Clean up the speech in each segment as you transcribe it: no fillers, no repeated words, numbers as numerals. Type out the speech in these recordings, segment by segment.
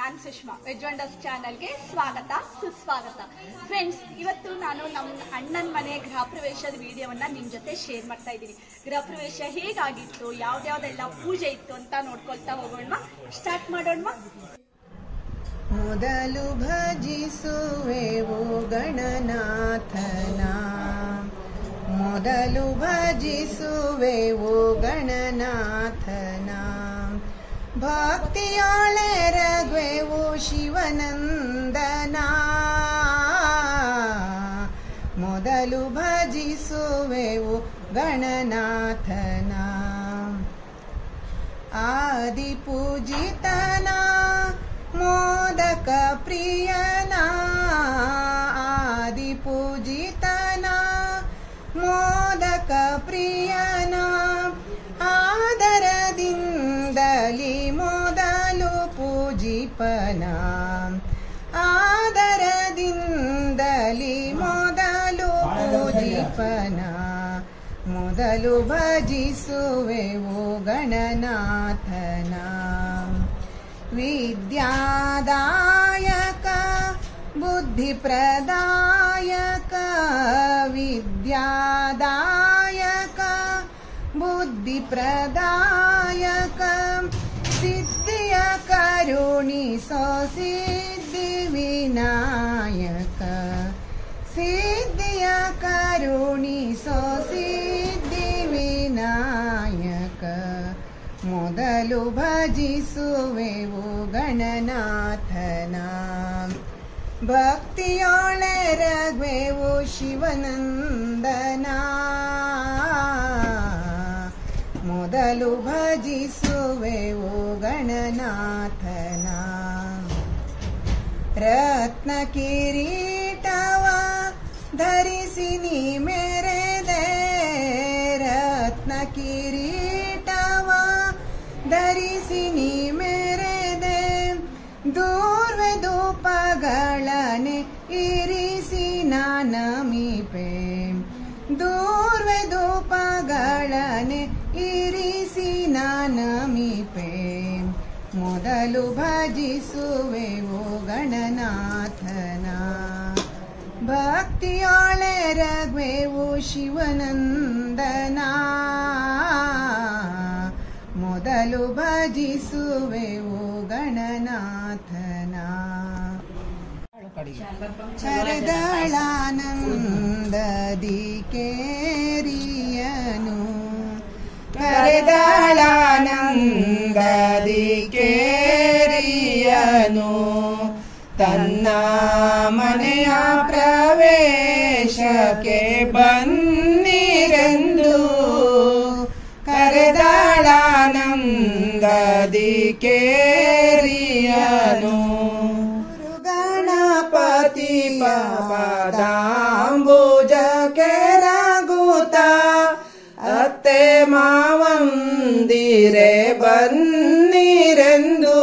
ನಾನು Sushma veg wonders ಚಾನಲ್ಗೆ ಸ್ವಾಗತ ಸುಸ್ವಾಗತ. ಫ್ರೆಂಡ್ಸ್, ಇವತ್ತು ನಾನು ನಮ್ಮ ಅಣ್ಣನ ಮನೆ ಗೃಹ ಪ್ರವೇಶದ ವಿಡಿಯೋವನ್ನ ನಿಮ್ಮ ಜೊತೆ ಶೇರ್ ಮಾಡ್ತಾ ಇದ್ದೀನಿ. ಗೃಹ ಪ್ರವೇಶ ಹೇಗಾಗಿತ್ತು, ಯಾವ್ದಾವ್ದೆಲ್ಲ ಪೂಜೆ ಇತ್ತು ಅಂತ ನೋಡ್ಕೊಳ್ತಾ ಹೋಗೋಣ. ಸ್ಟಾರ್ಟ್ ಮಾಡೋಣ. ಮೊದಲು ಭಜಿಸುವೆವು ಗಣನಾಥನ, ಮೊದಲು ಭಜಿಸುವೆವು ಗಣನಾಥನ, ಭಕ್ತಿಯೊಳೆರಗುವೆವು ಶಿವನಂದನ, ಮೊದಲು ಭಜಿಸುವೆವು ಗಣನಾಥನ, ಆದಿಪೂಜಿತನ ಮೋದಕ ಪ್ರಿಯನ, ಆದಿಪೂಜಿತನ ಮೋದಕ ಪ್ರಿಯನ, ಆದರದಿಂದಲಿ ಮೊದಲು ಪೂಜಿಪನ, ಆದರದಿಂದಲಿ ಮೊದಲು ಪೂಜಿಪನ, ಮೊದಲು ಭಜಿಸುವೆವು ಗಣನಾಥನ, ವಿದ್ಯಾದಾಯಕ ಬುದ್ಧಿಪ್ರದಾಯಕ, ವಿದ್ಯಾದಾಯಕ ಬುದ್ಧಿಪ್ರದಾಯಕ, ಸಿದ್ಧಿಯ ಕರುಣಿಸೋ ಸಿದ್ಧಿ ವಿನಾಯಕ, ಸಿದ್ಧಿಯ ಕರುಣಿಸೋ ಸಿದ್ಧಿ ವಿನಾಯಕ, ಮೊದಲು ಭಜಿಸುವೆವು ಗಣನಾಥನ, ಭಕ್ತಿಯೊಳೆರಗುವೆವು ಶಿವನಂದನ, ಮೊದಲು ಭಜಿಸುವೆವು ಗಣನಾಥನ, ರತ್ನ ಕಿರೀಟವ ಧರಿಸಿ ನೀ ಮೆರೆದೆ, ರತ್ನ ಕಿರೀಟವ ಧರಿಸಿ ನೀ ಮೆರೆದೆ, ದೂರ್ವೆ ಧೂಪಗಳನೆ ಇರಿಸಿ ನಾನಮಿಪೆ, ದೂರ್ವೆ ಧೂಪಗಳನೆ ಇರಿಸಿ ನಾನಮಿಪೆ, ಮೊದಲು ಭಜಿಸುವೆವು ಗಣನಾಥನ, ಭಕ್ತಿಯೊಳೆರಗುವೆವು ಶಿವನಂದನ, ಮೊದಲು ಭಜಿಸುವೆವು ಗಣನಾಥನ, ಕರೆದಳಾನಂದದಿ ಕೇರಿಯನು, ಕರೆದಳಾನಂದದಿ ಕೇರಿಯನು, ತನ್ನ ಮನೆಯ ಪ್ರವೇಶಕ್ಕೆ ಬನ್ನಿರೆಂದು, ಕರೆದಳಾನಂದದಿ ಕೇರಿಯನು, ಗಣಪತಿ ಪಾದಾಂಬುಜಕ್ಕೆ ರಘುತ, ಅತ್ತೆ ಮಾವಂದಿರೆ ಬನ್ನಿರೆಂದು,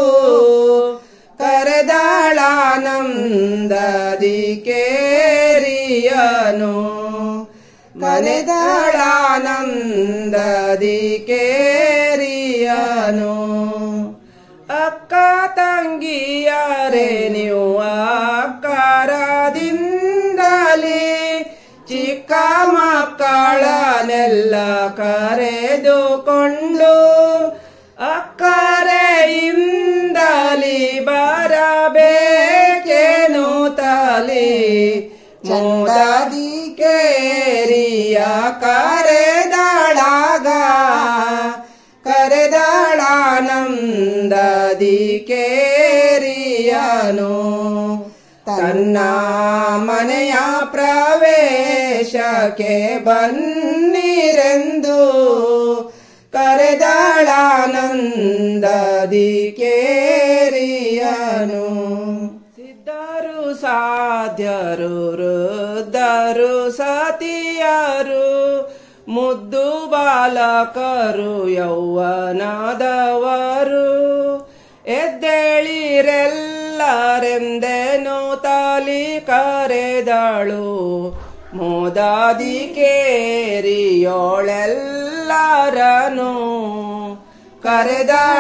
ಕರೆದಳಾನಂದದಿ ಕೇರಿಯನು, ಕರೆದಳಾನಂದದಿ ಕೇರಿಯನು, ಅಕ್ಕ ತಂಗಿಯರೇ ನೀವು ಅಕ್ಕರದಿಂದಲೇ ಚಿಕ್ಕ ಮಕ್ಕಳನ್ನೆಲ್ಲ ಕರೆದುಕೊಂಡು, ಅಕ್ಕರೆಯಿಂದಲೇ ಬರಬೇಕೇನು ತಲಿ, ಮೋದದಿ ಕೇರಿಯ ಕರೆದಳಾಗ, ಕರೆದಳಾನಂದದಿ ಕೇರಿಯನು, ತನ್ನ ಮನೆಯ ಪ್ರವೇಶಕ್ಕೆ ಬನ್ನಿರೆಂದು, ಕರೆದಳಾನಂದದಿ ಕೇರಿಯನು, ಸಿದ್ಧರು ಸಾಧ್ಯರು ವೃದ್ಧರು ಸತಿಯರು, ಮುದ್ದು ಬಾಲಕರು ಯೌವನದವರು, ಎದ್ದೇಳಿರೆಲ್ಲರೆಂದೆನು ತಲಿ ಕರೆದಳು, ಮೋದದಿ ಕೇರಿಯೋಳೆಲ್ಲರನು, ಕರೆದಳಾನಂದದಿ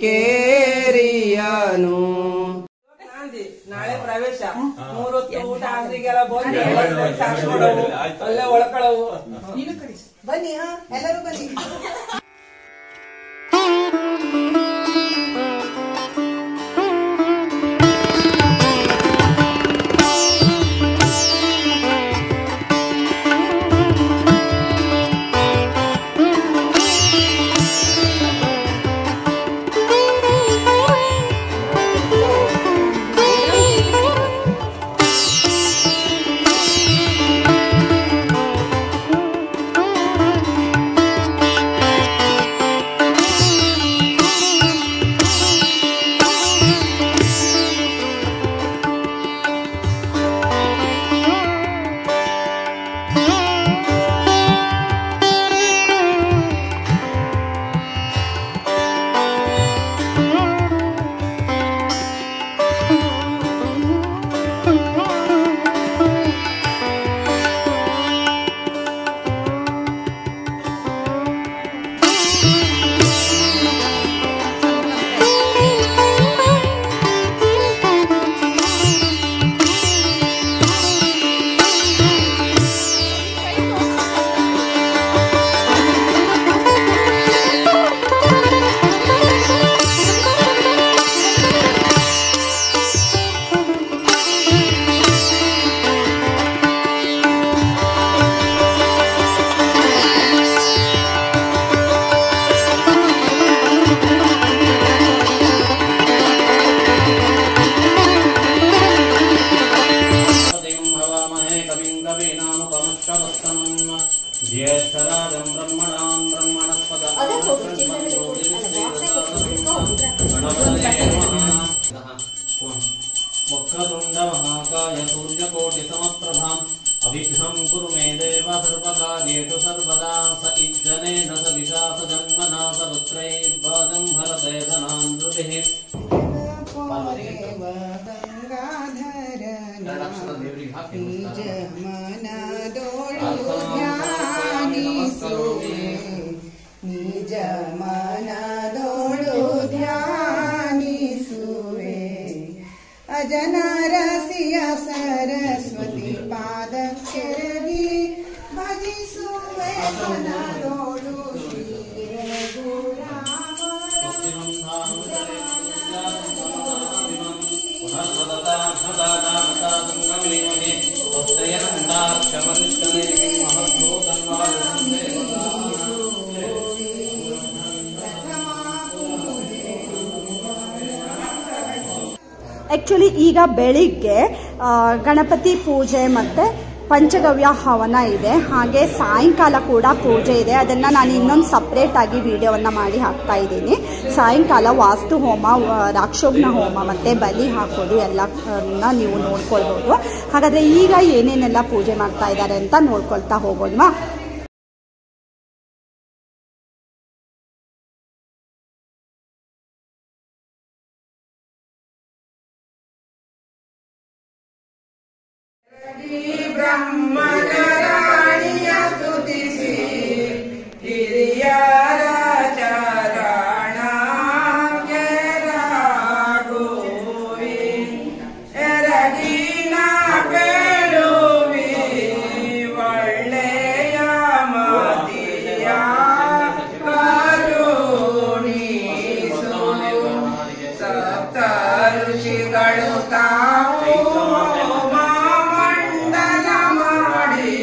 ಕೇರಿಯನು, ಹಿರಿಯನು. ನಾಳೆ ಪ್ರವೇಶ 3 ಹೊತ್ತು ಊಟ ಅಂಗಡಿಗೆಲ್ಲ ಬಂದು ಅಲ್ಲೇ ಒಳಕಳವು. ಬನ್ನಿ, ಎಲ್ಲರೂ ಬನ್ನಿ. ज्येष्ठराजं ब्रह्मणां ब्रह्मणस्पत वक्रतुण्ड महाकाय सूर्यकोटिसमप्रभाम् अभिघ्नं कुरु मे देव सर्वकार्येषु सर्वदा स इज्जनेन सविता सजन्मना सरुत्रैर्वाजं हरते धनान्द्रुभिः ನಿಜ ಮನದೋಳು ಧ್ಯಾನಿಸುವೆ ಅಜನರಸಿಯ ಸರಸ್ವತಿ ಪಾದಕ್ಕೆರಗಿ ಭಜಿಸುವೆ ಮನದೋಳು ಶ್ರೀ ಆ್ಯಕ್ಚುಲಿ ಈಗ ಬೆಳಿಗ್ಗೆ ಗಣಪತಿ ಪೂಜೆ ಮತ್ತು ಪಂಚಗವ್ಯ ಹವನ ಇದೆ, ಹಾಗೆ ಸಾಯಂಕಾಲ ಕೂಡ ಪೂಜೆ ಇದೆ. ಅದನ್ನು ನಾನು ಇನ್ನೊಂದು ಸಪ್ರೇಟಾಗಿ ವಿಡಿಯೋವನ್ನು ಮಾಡಿ ಹಾಕ್ತಾ ಇದ್ದೀನಿ. ಸಾಯಂಕಾಲ ವಾಸ್ತು ಹೋಮ, ರಾಕ್ಷೋಘ್ನ ಹೋಮ ಮತ್ತು ಬಲಿ ಹಾಕೋದು ಎಲ್ಲನ್ನ ನೀವು ನೋಡ್ಕೊಳ್ಬೋದು. ಹಾಗಾದರೆ ಈಗ ಏನೇನೆಲ್ಲ ಪೂಜೆ ಮಾಡ್ತಾ ಇದ್ದಾರೆ ಅಂತ ನೋಡ್ಕೊಳ್ತಾ ಹೋಗೋಣವಾ? ಬ್ರಹ್ಮನಾರಾಯಣಿಯ ಸ್ತುತಿಸಿ ಹಿರಿಯರ ಚರಣ ಕೆರಗುವಿ ಎರಗಿನ ಬೇಡುವಿ ಒಳ್ಳೆಯ ಮತಿಯ ಕರುಣಿಸು ಸಪ್ತ ಋಷಿಗಳು ತಾವು ಮಂಡನ ಮಾಡಿ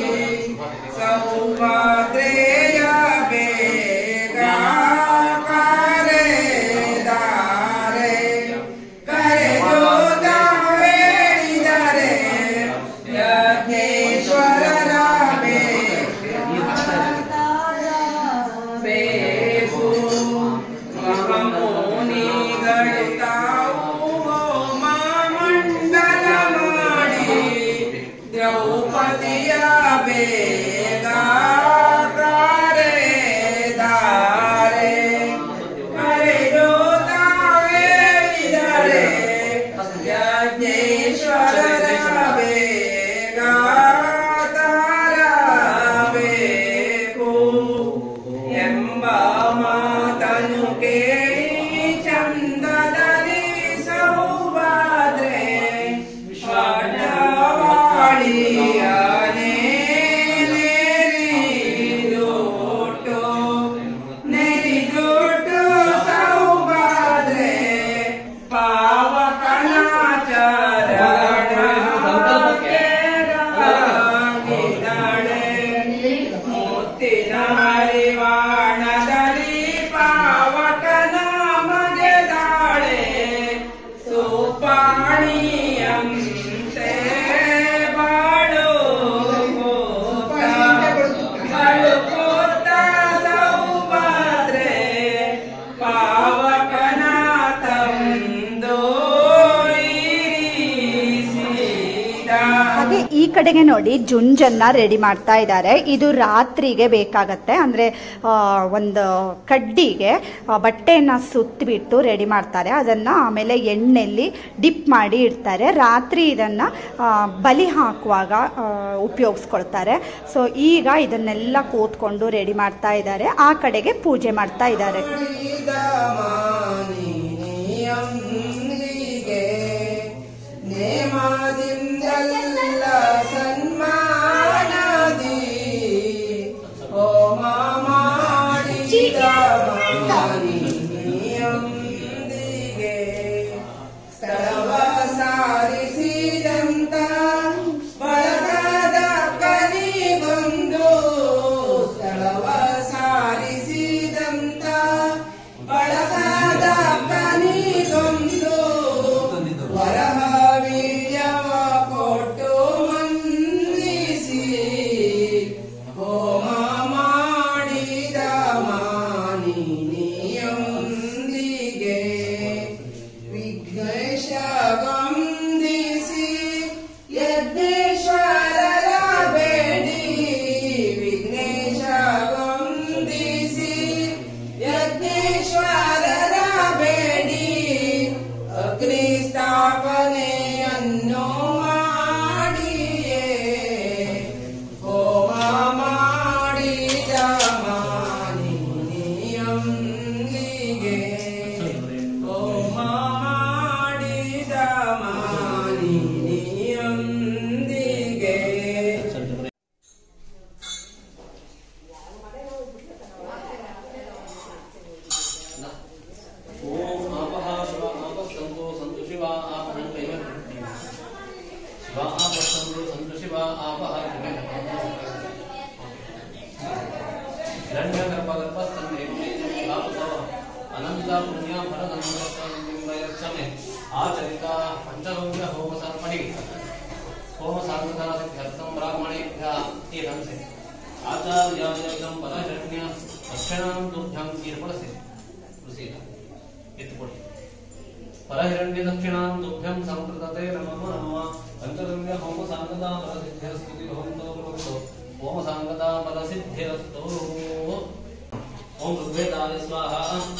ಪಾವಕನ ತಂದು ಹಾಗೆ ಈ ಕಡೆಗೆ ನೋಡಿ ಜುಂಜನ್ನ ರೆಡಿ ಮಾಡ್ತಾ ಇದ್ದಾರೆ. ಇದು ರಾತ್ರಿಗೆ ಬೇಕಾಗತ್ತೆ. ಅಂದ್ರೆ ಒಂದು ಕಡ್ಡಿಗೆ ಬಟ್ಟೆಯನ್ನ ಸುತ್ತಿಬಿಟ್ಟು ರೆಡಿ ಮಾಡ್ತಾರೆ. ಅದನ್ನ ಆಮೇಲೆ ಎಣ್ಣೆಯಲ್ಲಿ ಡಿಪ್ ಮಾಡಿ ಇಡ್ತಾರೆ. ರಾತ್ರಿ ಇದನ್ನ ಬಲಿ ಹಾಕುವಾಗ ಉಪಯೋಗಿಸ್ಕೊಳ್ತಾರೆ. ಸೊ ಈಗ ಇದನ್ನೆಲ್ಲ ಕೂತ್ಕೊಂಡು ರೆಡಿ ಮಾಡ್ತಾ ಇದ್ದಾರೆ. ಆ ಕಡೆಗೆ ಪೂಜೆ ಮಾಡ್ತಾ ಇದ್ದಾರೆ. ನೇಮದಿಂದಲ್ಲ ಸನ್ಮಾನದಿ ಹೋಮ ಮಾಡಿದ ಮಾನಿಯೊಂದಿಗೆ ಸ್ಥಳವ ಸಾರಿಸಿದಂತ ಬಳಗದ ಕನಿಗೊಂದು ಸ್ಥಳವ ಸಾರಿಸಿದಂತ ಬಳಗದ ಕನಿಗೊಂದು ವರಹ ಕೊಟ್ಟು ವಂದಿಸಿ ಹೋಮ ಮಾಡಿದ ಮಾನಿನಿಯೊಂದಿಗೆ ವಿಘ್ನೇಶ ವಂದಿಸಿ ಯಜ್ಞೇಶ್ವರರ ಬೇಡಿ ವಿಘ್ನೇಶ ವಂದಿಸಿ ಯಜ್ಞೇಶ್ವರರ ಬೇಡಿ ಅಗ್ನಿ ಸ್ಥಾಪನೆಯನ್ನು ಮಾಡಿಯೇ ಹೋಮ ಮಾಡಿದ ಮಾನಿನಿಯೊಂದಿಗೆ ಹೋಮ ಮಾಡಿದ ಮಾನಿನಿಯೊಂದಿಗೆ ಓಂ ಆಪಃ ಶಿವ ಆಪಃ ಸಂತು ಸಂತು ಶಿವ ಆಪಃ ಕೈವ ಶಿವ ಆಪಃ ಸಂತು ಸಂತು ಶಿವ ಆಪಃ ಹಿರಣ್ಯಗರ್ಭಗರ್ಭಸ್ಥಂತೆ ಆಪಸವ ಅನಂತ ಪುಣ್ಯ ಫಲದಂತೆ ಆಚರಿತ ಪಂಚಗವ್ಯ ಹೋಮ ಸಮರ್ಪಣೆ ಹೋಮ ಸಾಂಗತಾ ಸಿದ್ಧಾರ್ಥಂ ಬ್ರಾಹ್ಮಣೇಭ್ಯ ಏರಂಸೆ ಆಚಾರ್ಯಾಯಂ ಪರಹಿರಣ್ಯ ದಕ್ಷಿಣಾಂ ತುಭ್ಯಂ ಏರ್ಪಡಿಸಿ ಪರಹಿರಣ್ಯ ದಕ್ಷಿಣಾಂ ತುಭ್ಯಂ ಸಂಪ್ರದತೆ ನಮಃ ನಮಃ ಪಂಚಗವ್ಯ ಹೋಮ ಸಾಂಗತಾ ಫಲಸಿದ್ಧಿರಸ್ತು ಹೋಮತೋ ಓಂ ಸಾಂಗತಾ ಫಲಸಿದ್ಧಿರಸ್ತು. ಓಂ ಋಗ್ವೇದಾಯ ಸ್ವಾಹ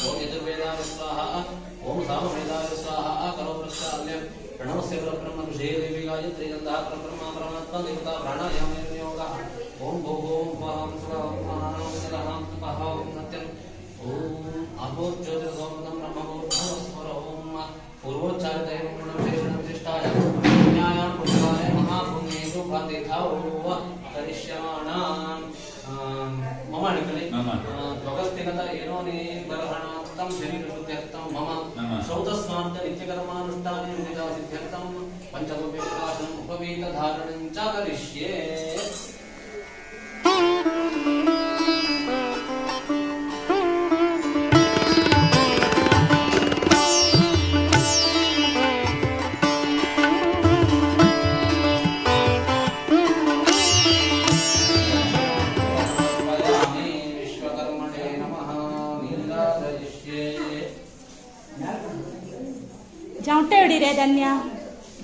ಓಂ ಯಜುರ್ವೇದಾಯ ಸ್ವಾಹ ಓಂ ಸಾಮವೇದಾಯ ಸ್ವಾಹ ಕರೋ ಪ್ರಶ್ಚಾಲ್ಯಂ ಪ್ರಣವಸ್ಯ ಪರಬ್ರಹ್ಮ ಋಷೇ ದೇವಿ ಗಾಯತ್ರಿ ಗಂಧಃ ಪರಬ್ರಹ್ಮ ಪರಮಾತ್ಮ ದೇವತಾ ಪ್ರಾಣಾಯಾಮ ಯೋಗಃ ಓಂ ಭೋಂ ವಹಂ ಸ್ವಹಂ ಮಹಾಂ ಜಲಹಂ ತಪಹಂ ಸತ್ಯಂ ಓಂ ಆಭೋಜ್ಯೋತಿರ್ಸೋಮದಂ ಬ್ರಹ್ಮಭೂರ್ಭುವಸ್ವರ ಓಂ पूर्वोच्चारितये गुणविशेषण विशिष्टाय पुण्यायां पुष्पाय महापुण्येषु भातिथाओ करिष्याणाम् मम अणिकले त्वगस्तिगत एनोनि बर्हणात्तं शरीरशुद्ध्यर्थं मम श्रौतस्मार्थ नित्यकर्मानुष्ठाने विदिता सिद्ध्यर्थं पञ्चगव्यप्रकाशनम् उपवीतधारणं च करिष्ये. ಜೌಟೆ ಹೊಡಿರೆ ಧನ್ಯ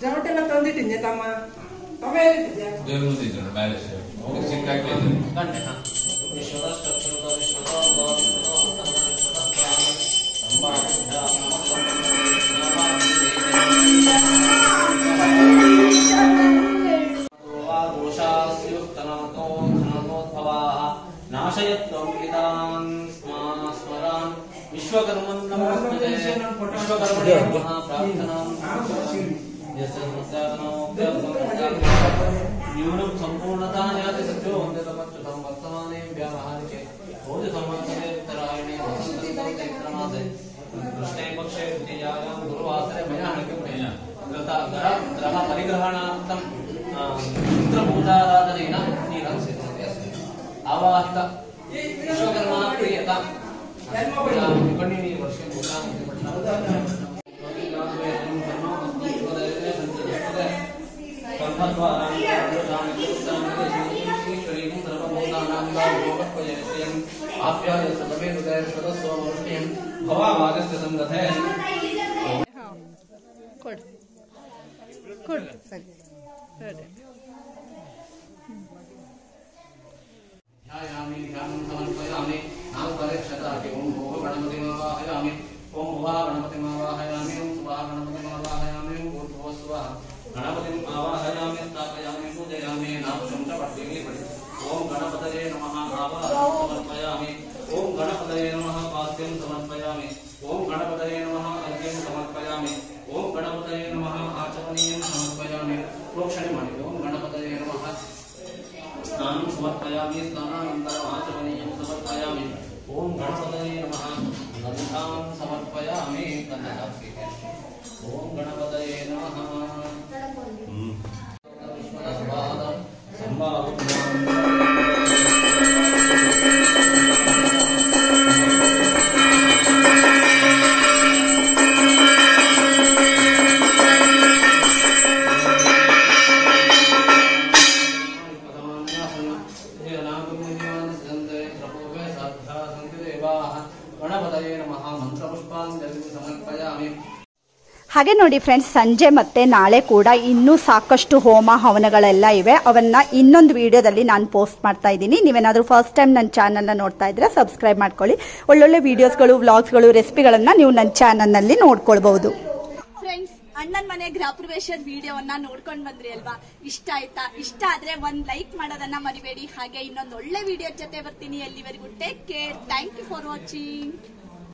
ಜಮಟೆಲ್ಲ ತಂದಿಟ್ಟಿದ್ದೆ ತಮ್ಮ ದೇವ್ರ ಮುಂದೆ ಇದ್ರು ಮೇಲೆ ಸಿಕ್ಕಾಗ್ಲಿ ಗಂಟೆ नाशयत्वं विदान् स्मरान् विश्वकर्मन् नमस्ते विश्वकर्मणे नमः प्रार्थनां यस्य न्यूनं सम्पूर्णता याति सत्यो वन्दतमच्युतं वर्तमाने व्यावहारिके बोधि संवत्सरे उत्तरायणे वसन्तऋतुमासे कृष्णे पक्षे द्वितीयायां गुरुवासरे मया हणिकं ग्रह परिग्रहणार्थं चित्रपूजाराधनेन नीलं सिद्ध्यते अस्ति आवाहित विश्वकर्मा प्रियता विपणिनी वर्षे भवा ಅಗಸ್ತ್ಯ ಸಂಗತೆ ಕೊಡು ಕೊಡು ಸರಿ ध्यायामि ध्यानं समर्पयामि नामपरिक्षताके ओम भोः गणपतिमावाहयामि ओम भुवः गणपतिमावाहयामि ओम सुवः गणपतिमावाहयामि ओम भूर्भुवः स्वः गणपतिम् आवाहयामि स्थापयामि पूजयामि नाम शंकरपट्टिनि पठि ओम गणपतये नमः आवाहनं समर्पयामि ओम गणपतये नमः पाद्यं समर्पयामि ओम गणपतये नमः अर्घ्यं समर्पयामि ओम गणपतये नमः आचमनीयं समर्पयामि प्रोक्षणे माडि ओम गणपतये नमः स्नानं समर्पयामि स्नानानन्तरम् आचमनीयं समर्पयामि ओम गणपतये नमः गन्धां समर्पयामि ओम गणपतये नमः ಹಾಗೆ ನೋಡಿ ಫ್ರೆಂಡ್ಸ್, ಸಂಜೆ ಮತ್ತೆ ನಾಳೆ ಕೂಡ ಇನ್ನೂ ಸಾಕಷ್ಟು ಹೋಮ ಹವನಗಳೆಲ್ಲ ಇವೆ. ಅವನ್ನ ಇನ್ನೊಂದು ವಿಡಿಯೋದಲ್ಲಿ ನಾನು ಪೋಸ್ಟ್ ಮಾಡ್ತಾ ಇದ್ದೀನಿ. ನೀವೇನಾದ್ರೂ ಫಸ್ಟ್ ಟೈಮ್ ನನ್ನ ಚಾನಲ್ನ ನೋಡ್ತಾ ಇದ್ರೆ ಸಬ್ಸ್ಕ್ರೈಬ್ ಮಾಡ್ಕೊಳ್ಳಿ. ಒಳ್ಳೊಳ್ಳೆ ವಿಡಿಯೋಸ್ಗಳು, ವ್ಲಾಗ್ಸ್ಗಳು, ರೆಸಿಪಿಗಳನ್ನ ನೀವು ನನ್ನ ಚಾನಲ್ನಲ್ಲಿ ನೋಡ್ಕೊಳ್ಬಹುದು. ಫ್ರೆಂಡ್ಸ್, ಅಣ್ಣನ್ ಮನೆ ಗೃಹ ಪ್ರವೇಶದ ವಿಡಿಯೋವನ್ನ ನೋಡ್ಕೊಂಡು ಬಂದ್ರಿ ಅಲ್ವಾ? ಇಷ್ಟ ಆಯ್ತಾ? ಇಷ್ಟ ಆದ್ರೆ ಒಂದ್ ಲೈಕ್ ಮಾಡೋದನ್ನ ಮರಿಬೇಡಿ. ಹಾಗೆ ಇನ್ನೊಂದು ಒಳ್ಳೆ ವಿಡಿಯೋ ಜೊತೆ ಬರ್ತೀನಿ. ಎಲ್ಲಿವರೆಗೂ take care. Thank you for watching.